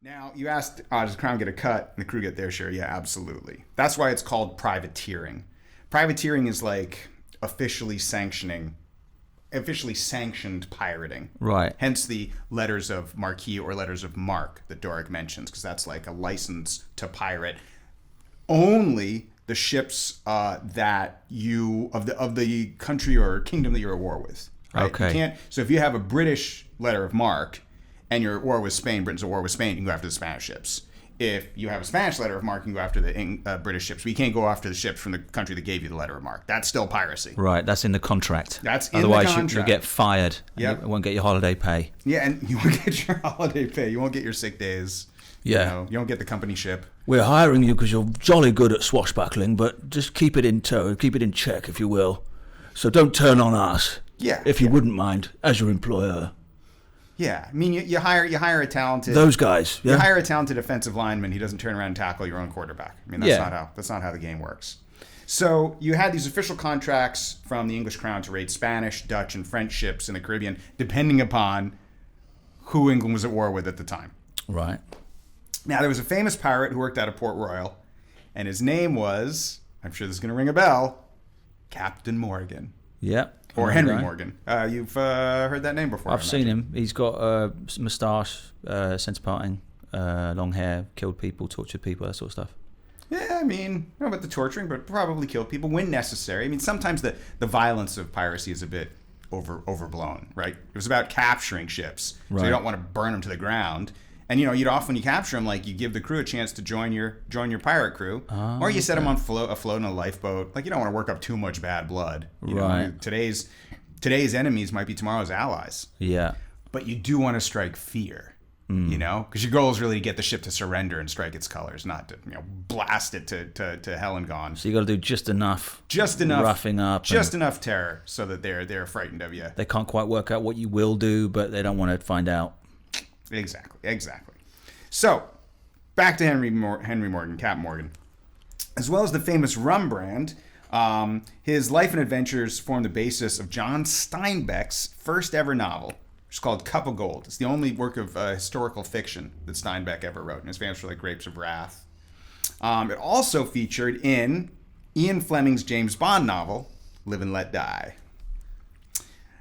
Now, you asked, does the crown get a cut and the crew get their share? Yeah, absolutely. That's why it's called privateering. Privateering is like officially sanctioned pirating. Right. Hence the letters of marque or letters of marque that Doric mentions, because that's like a license to pirate. Only the ships that you of the country or kingdom that you're at war with. Right? Okay. You can't. So if you have a British letter of marque and you're at war with Spain, Britain's at war with Spain, you can go after the Spanish ships. If you have a Spanish letter of marque, you can go after the British ships. But you can't go after the ships from the country that gave you the letter of marque. That's still piracy. Right, that's in the contract. That's in Otherwise, the contract. you'll get fired. Yep. You won't get your holiday pay. Yeah, and you won't get your holiday pay. You won't get your sick days. Yeah. You don't get the company ship. We're hiring you because you're jolly good at swashbuckling, but just keep it in tow, keep it in check, if you will. So don't turn on us. Yeah. If you wouldn't mind, as your employer. Yeah, I mean, you hire a talented those guys. Yeah? You hire a talented offensive lineman. He doesn't turn around and tackle your own quarterback. I mean, that's not how the game works. So you had these official contracts from the English crown to raid Spanish, Dutch, and French ships in the Caribbean, depending upon who England was at war with at the time. Right. Now, there was a famous pirate who worked out of Port Royal, and his name was, I'm sure this is going to ring a bell, Captain Morgan. Yeah. Or Henry Morgan. You've heard that name before. I've seen him. He's got a moustache, sense parting, long hair, killed people, tortured people, that sort of stuff. Yeah, I mean, I don't know about the torturing, but probably killed people when necessary. I mean, sometimes the violence of piracy is a bit overblown, right? It was about capturing ships, so you don't want to burn them to the ground. And you'd often, when you capture them, like you give the crew a chance to join your pirate crew, or you set them on afloat in a lifeboat. Like you don't want to work up too much bad blood. You know, today's enemies might be tomorrow's allies. Yeah. But you do want to strike fear, because your goal is really to get the ship to surrender and strike its colors, not to blast it to hell and gone. So you got to do just enough roughing up, just enough terror, so that they're frightened of you. They can't quite work out what you will do, but they don't want to find out. Exactly. So, back to Henry Morgan, Cap Morgan. As well as the famous rum brand, his life and adventures form the basis of John Steinbeck's first ever novel, which is called Cup of Gold. It's the only work of historical fiction that Steinbeck ever wrote, and his famous for like Grapes of Wrath. It also featured in Ian Fleming's James Bond novel, Live and Let Die.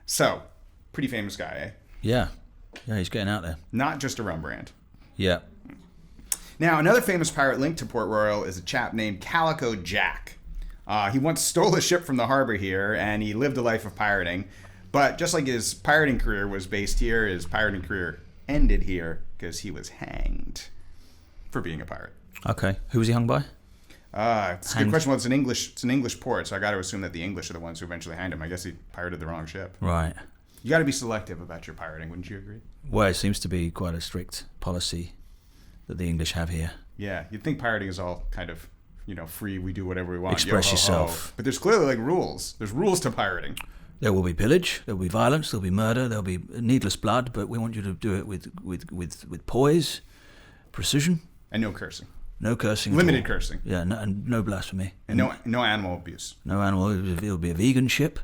So, pretty famous guy, eh? Yeah. Yeah, he's getting out there. Not just a rum brand. Yeah. Now, another famous pirate linked to Port Royal is a chap named Calico Jack. He once stole a ship from the harbor here, and he lived a life of pirating. But just like his pirating career was based here, his pirating career ended here because he was hanged for being a pirate. Okay. Who was he hung by? It's a good question. Well, it's an English port, so I got to assume that the English are the ones who eventually hanged him. I guess he pirated the wrong ship. Right. You got to be selective about your pirating, wouldn't you agree? Well, it seems to be quite a strict policy that the English have here. Yeah, you'd think pirating is all kind of, free. We do whatever we want. Express yourself. But there's clearly like rules. There's rules to pirating. There will be pillage. There will be violence. There will be murder. There will be needless blood. But we want you to do it with poise, precision, and no cursing. No cursing. Limited cursing. Yeah, and no blasphemy. And no animal abuse. No animal. It'll be a vegan ship.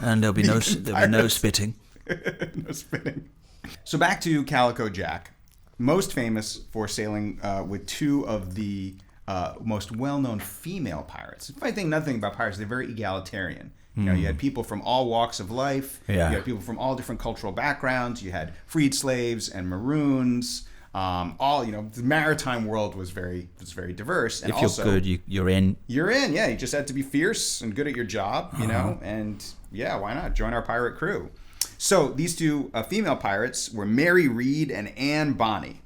And there'll be no spitting. No spitting. So back to Calico Jack, most famous for sailing with two of the most well-known female pirates. If I think nothing about pirates, they're very egalitarian. You had people from all walks of life. Yeah. You had people from all different cultural backgrounds. You had freed slaves and maroons. The maritime world was very diverse. And if you're good, you're in. You're in, yeah. You just had to be fierce and good at your job, and yeah, why not join our pirate crew? So these two female pirates were Mary Read and Anne Bonny,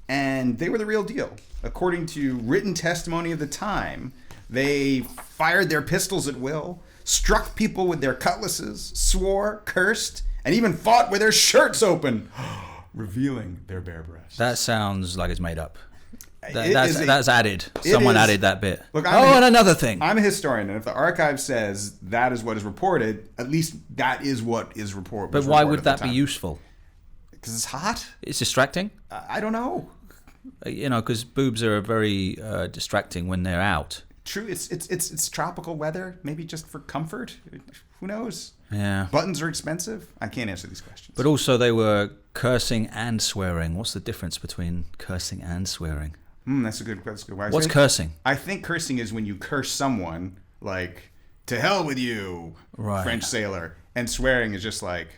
and they were the real deal. According to written testimony of the time, they fired their pistols at will, struck people with their cutlasses, swore, cursed, and even fought with their shirts open. Revealing their bare breasts. That sounds like it's made up. That's added. Someone added that bit. Look, and another thing. I'm a historian, and if the archive says that is what is reported, at least that is what is reported. But why would that be useful? Because it's hot. It's distracting. I don't know. Because boobs are very distracting when they're out. True. It's tropical weather. Maybe just for comfort. Who knows? Yeah. Buttons are expensive. I can't answer these questions. But also they were Cursing and swearing. What's the difference between cursing and swearing? That's a good one. What's cursing? I think cursing is when you curse someone, like, to hell with you, Right. French sailor. And swearing is just like,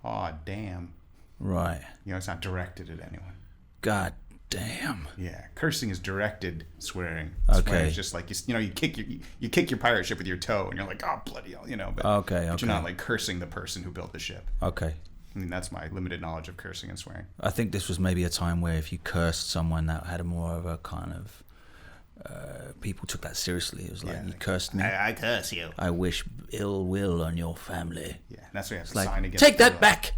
aw, damn. Right. You know, it's not directed at anyone. God damn. Yeah, cursing is directed swearing. Okay. Swearing is just like, you kick your pirate ship with your toe, and you're like, oh, bloody hell, you know. But, Okay. but you're not, like, cursing the person who built the ship. Okay. I mean, that's my limited knowledge of cursing and swearing. I think this was maybe a time where if you cursed someone, that had a more of a kind of people took that seriously. It was like, you cursed me. I curse you. I wish ill will on your family. Yeah, that's what you have to Like, sign against. take that back.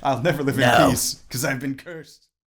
I'll never live in peace because I've been cursed.